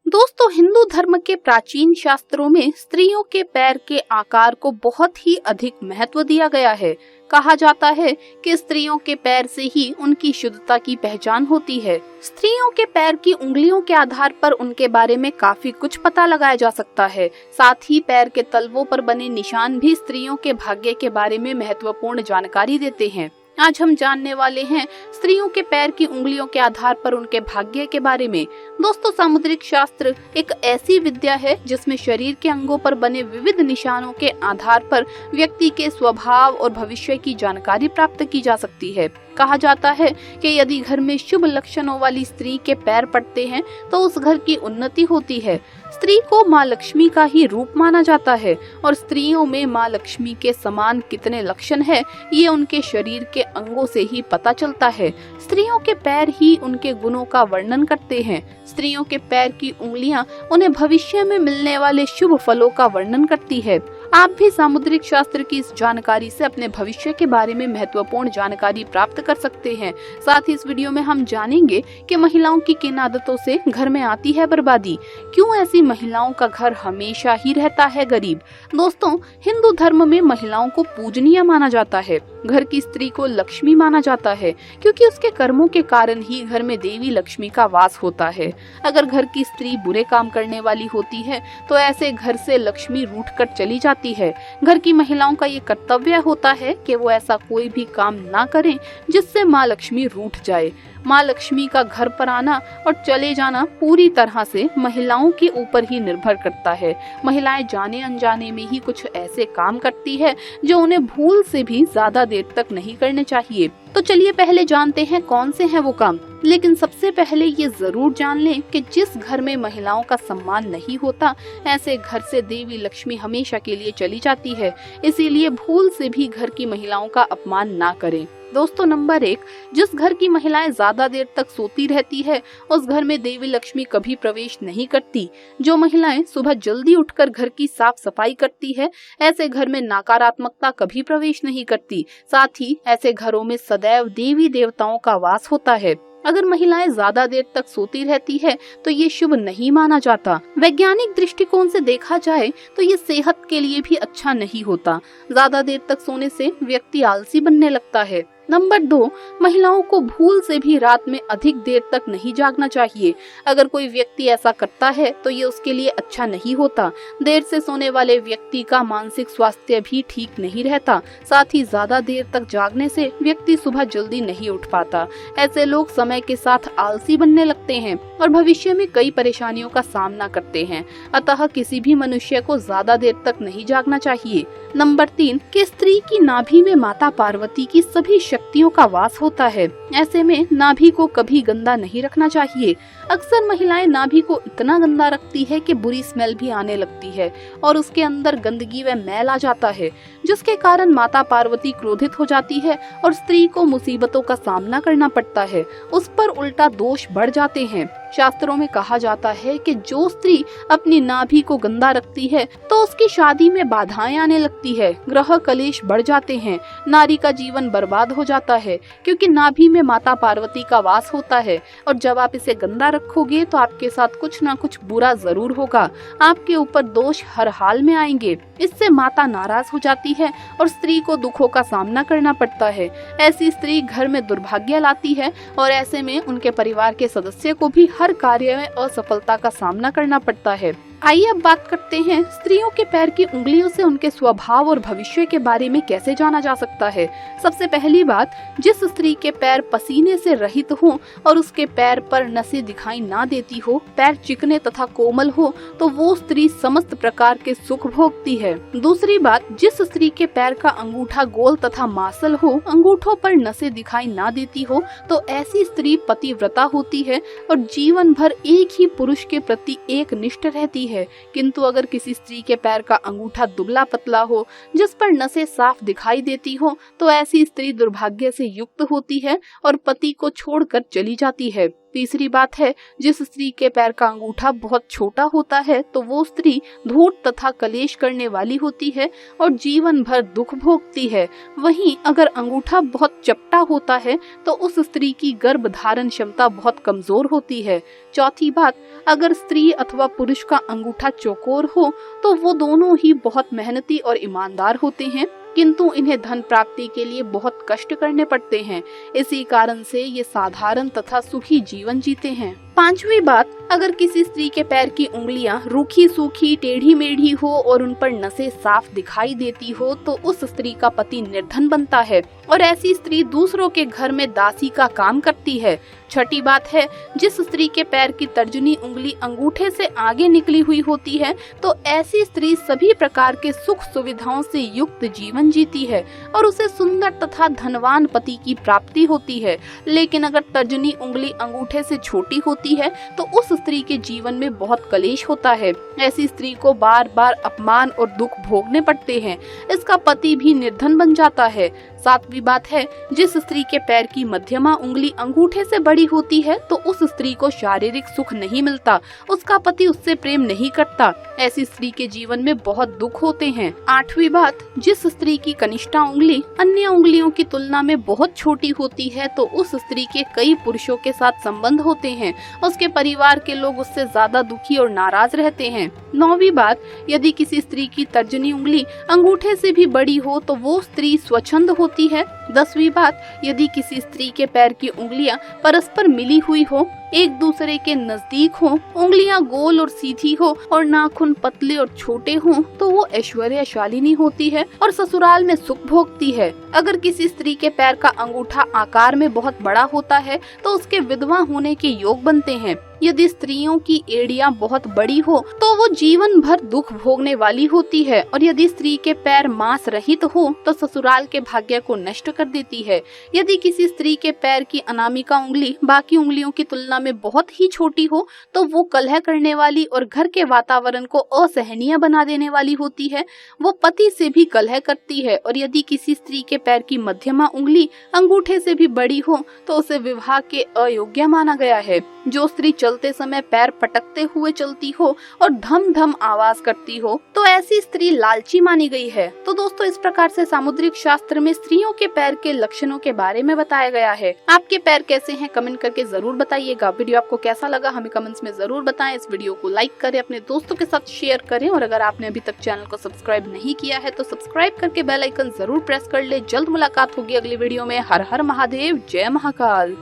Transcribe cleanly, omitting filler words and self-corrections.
दोस्तों, हिंदू धर्म के प्राचीन शास्त्रों में स्त्रियों के पैर के आकार को बहुत ही अधिक महत्व दिया गया है। कहा जाता है कि स्त्रियों के पैर से ही उनकी शुद्धता की पहचान होती है। स्त्रियों के पैर की उंगलियों के आधार पर उनके बारे में काफी कुछ पता लगाया जा सकता है। साथ ही पैर के तलवों पर बने निशान भी स्त्रियों के भाग्य के बारे में महत्वपूर्ण जानकारी देते हैं। आज हम जानने वाले हैं स्त्रियों के पैर की उंगलियों के आधार पर उनके भाग्य के बारे में। दोस्तों, सामुद्रिक शास्त्र एक ऐसी विद्या है जिसमें शरीर के अंगों पर बने विविध निशानों के आधार पर व्यक्ति के स्वभाव और भविष्य की जानकारी प्राप्त की जा सकती है। कहा जाता है कि यदि घर में शुभ लक्षणों वाली स्त्री के पैर पड़ते हैं तो उस घर की उन्नति होती है। स्त्री को माँ लक्ष्मी का ही रूप माना जाता है और स्त्रियों में माँ लक्ष्मी के समान कितने लक्षण है ये उनके शरीर के अंगों से ही पता चलता है। स्त्रियों के पैर ही उनके गुणों का वर्णन करते हैं। स्त्रियों के पैर की उंगलियां उन्हें भविष्य में मिलने वाले शुभ फलों का वर्णन करती है। आप भी सामुद्रिक शास्त्र की इस जानकारी से अपने भविष्य के बारे में महत्वपूर्ण जानकारी प्राप्त कर सकते हैं। साथ ही इस वीडियो में हम जानेंगे कि महिलाओं की किन आदतों से घर में आती है बर्बादी, क्यों ऐसी महिलाओं का घर हमेशा ही रहता है गरीब। दोस्तों, हिंदू धर्म में महिलाओं को पूजनीय माना जाता है। घर की स्त्री को लक्ष्मी माना जाता है क्योंकि उसके कर्मों के कारण ही घर में देवी लक्ष्मी का वास होता है। अगर घर की स्त्री बुरे काम करने वाली होती है तो ऐसे घर से लक्ष्मी रूठ कर चली जाती है। घर की महिलाओं का ये कर्तव्य होता है कि वो ऐसा कोई भी काम ना करें जिससे माँ लक्ष्मी रूठ जाए। माँ लक्ष्मी का घर पर आना और चले जाना पूरी तरह से महिलाओं के ऊपर ही निर्भर करता है। महिलाएं जाने अनजाने में ही कुछ ऐसे काम करती है जो उन्हें भूल से भी ज्यादा देर तक नहीं करने चाहिए। तो चलिए पहले जानते हैं कौन से हैं वो काम। लेकिन सबसे पहले ये जरूर जान लें कि जिस घर में महिलाओं का सम्मान नहीं होता, ऐसे घर से देवी लक्ष्मी हमेशा के लिए चली जाती है। इसीलिए भूल से भी घर की महिलाओं का अपमान ना करें। दोस्तों, नंबर 1, जिस घर की महिलाएं ज्यादा देर तक सोती रहती है उस घर में देवी लक्ष्मी कभी प्रवेश नहीं करती। जो महिलाएं सुबह जल्दी उठकर घर की साफ सफाई करती है, ऐसे घर में नकारात्मकता कभी प्रवेश नहीं करती। साथ ही ऐसे घरों में सदैव देवी देवताओं का वास होता है। अगर महिलाएं ज्यादा देर तक सोती रहती है तो ये शुभ नहीं माना जाता। वैज्ञानिक दृष्टिकोण से देखा जाए तो ये सेहत के लिए भी अच्छा नहीं होता। ज्यादा देर तक सोने से व्यक्ति आलसी बनने लगता है। नंबर 2, महिलाओं को भूल से भी रात में अधिक देर तक नहीं जागना चाहिए। अगर कोई व्यक्ति ऐसा करता है तो ये उसके लिए अच्छा नहीं होता। देर से सोने वाले व्यक्ति का मानसिक स्वास्थ्य भी ठीक नहीं रहता। साथ ही ज्यादा देर तक जागने से व्यक्ति सुबह जल्दी नहीं उठ पाता। ऐसे लोग समय के साथ आलसी बनने लगते हैं और भविष्य में कई परेशानियों का सामना करते हैं। अतः किसी भी मनुष्य को ज्यादा देर तक नहीं जागना चाहिए। नंबर 3, कि स्त्री की नाभि में माता पार्वती की सभी शक्तियों का वास होता है। ऐसे में नाभि को कभी गंदा नहीं रखना चाहिए। अक्सर महिलाएं नाभि को इतना गंदा रखती है कि बुरी स्मेल भी आने लगती है और उसके अंदर गंदगी व मैल आ जाता है, जिसके कारण माता पार्वती क्रोधित हो जाती है और स्त्री को मुसीबतों का सामना करना पड़ता है। उस पर उल्टा दोष बढ़ जाते हैं। शास्त्रों में कहा जाता है कि जो स्त्री अपनी नाभि को गंदा रखती है तो उसकी शादी में बाधाएं आने लगती है, ग्रह कलेश बढ़ जाते हैं, नारी का जीवन बर्बाद हो जाता है, क्योंकि नाभि में माता पार्वती का वास होता है। और जब आप इसे गंदा रखोगे तो आपके साथ कुछ ना कुछ बुरा जरूर होगा। आपके ऊपर दोष हर हाल में आएंगे। इससे माता नाराज हो जाती है और स्त्री को दुखों का सामना करना पड़ता है। ऐसी स्त्री घर में दुर्भाग्य लाती है और ऐसे में उनके परिवार के सदस्य को भी हर कार्य में असफलता का सामना करना पड़ता है। आइए अब बात करते हैं स्त्रियों के पैर की उंगलियों से उनके स्वभाव और भविष्य के बारे में कैसे जाना जा सकता है। सबसे पहली बात, जिस स्त्री के पैर पसीने से रहित हो और उसके पैर पर नसें दिखाई ना देती हो, पैर चिकने तथा कोमल हो, तो वो स्त्री समस्त प्रकार के सुख भोगती है। दूसरी बात, जिस स्त्री के पैर का अंगूठा गोल तथा मासल हो, अंगूठों पर नसें दिखाई ना देती हो, तो ऐसी स्त्री पतिव्रता होती है और जीवन भर एक ही पुरुष के प्रति एक निष्ठ रहती है। किंतु अगर किसी स्त्री के पैर का अंगूठा दुबला पतला हो, जिस पर नसें साफ दिखाई देती हो, तो ऐसी स्त्री दुर्भाग्य से युक्त होती है और पति को छोड़कर चली जाती है। तीसरी बात है, जिस स्त्री के पैर का अंगूठा बहुत छोटा होता है तो वो स्त्री धूर्त तथा कलेश करने वाली होती है और जीवन भर दुख भोगती है। वहीं अगर अंगूठा बहुत चपटा होता है तो उस स्त्री की गर्भ धारण क्षमता बहुत कमजोर होती है। चौथी बात, अगर स्त्री अथवा पुरुष का अंगूठा चौकोर हो तो वो दोनों ही बहुत मेहनती और ईमानदार होते हैं, किंतु इन्हें धन प्राप्ति के लिए बहुत कष्ट करने पड़ते हैं। इसी कारण से ये साधारण तथा सुखी जीवन जीते हैं। पांचवी बात, अगर किसी स्त्री के पैर की उंगलियां रूखी सूखी टेढ़ी मेढ़ी हो और उन पर नसें साफ दिखाई देती हो तो उस स्त्री का पति निर्धन बनता है और ऐसी स्त्री दूसरों के घर में दासी का काम करती है। छठी बात है, जिस स्त्री के पैर की तर्जनी उंगली अंगूठे से आगे निकली हुई होती है तो ऐसी स्त्री सभी प्रकार के सुख सुविधाओं से युक्त जीवन जीती है और उसे सुंदर तथा धनवान पति की प्राप्ति होती है। लेकिन अगर तर्जनी उंगली अंगूठे से छोटी होती है तो उस स्त्री के जीवन में बहुत कलेश होता है। ऐसी स्त्री को बार बार अपमान और दुख भोगने पड़ते हैं। इसका पति भी निर्धन बन जाता है। सातवीं बात है, जिस स्त्री के पैर की मध्यमा उंगली अंगूठे से बड़ी होती है तो उस स्त्री को शारीरिक सुख नहीं मिलता, उसका पति उससे प्रेम नहीं करता। ऐसी स्त्री के जीवन में बहुत दुख होते हैं। आठवीं बात, जिस स्त्री की कनिष्ठा उंगली अन्य उंगलियों की तुलना में बहुत छोटी होती है तो उस स्त्री के कई पुरुषों के साथ संबंध होते हैं, उसके परिवार के लोग उससे ज्यादा दुखी और नाराज रहते हैं। नौवीं बात, यदि किसी स्त्री की तर्जनी उंगली अंगूठे से भी बड़ी हो तो वो स्त्री स्वच्छंद होती है। 10वीं बात, यदि किसी स्त्री के पैर की उंगलियां परस्पर मिली हुई हो, एक दूसरे के नजदीक हो, उंगलियां गोल और सीधी हो और नाखून पतले और छोटे हो तो वो ऐश्वर्यशालिनी होती है और ससुराल में सुख भोगती है। अगर किसी स्त्री के पैर का अंगूठा आकार में बहुत बड़ा होता है तो उसके विधवा होने के योग बनते हैं। यदि स्त्रियों की एड़ियां बहुत बड़ी हो तो वो जीवन भर दुख भोगने वाली होती है और यदि स्त्री के पैर मांस रहित हो तो ससुराल के भाग्य को नष्ट कर देती है। यदि किसी स्त्री के पैर की अनामिका उंगली बाकी उंगलियों की तुलना में बहुत ही छोटी हो तो वो कलह करने वाली और घर के वातावरण को असहनीय बना देने वाली होती है। वो पति से भी कलह करती है और यदि किसी स्त्री के पैर की मध्यमा उंगली अंगूठे से भी बड़ी हो तो उसे विवाह के अयोग्य माना गया है। जो स्त्री चलते समय पैर पटकते हुए चलती हो और धम धम आवाज करती हो तो ऐसी स्त्री लालची मानी गई है। तो दोस्तों, इस प्रकार से सामुद्रिक शास्त्र में स्त्रियों के पैर के लक्षणों के बारे में बताया गया है। आपके पैर कैसे हैं कमेंट करके जरूर बताइएगा। वीडियो आपको कैसा लगा हमें कमेंट्स में जरूर बताएं। इस वीडियो को लाइक करें, अपने दोस्तों के साथ शेयर करें और अगर आपने अभी तक चैनल को सब्सक्राइब नहीं किया है तो सब्सक्राइब करके बेल आइकन जरूर प्रेस कर ले। जल्द मुलाकात होगी अगली वीडियो में। हर हर महादेव, जय महाकाल।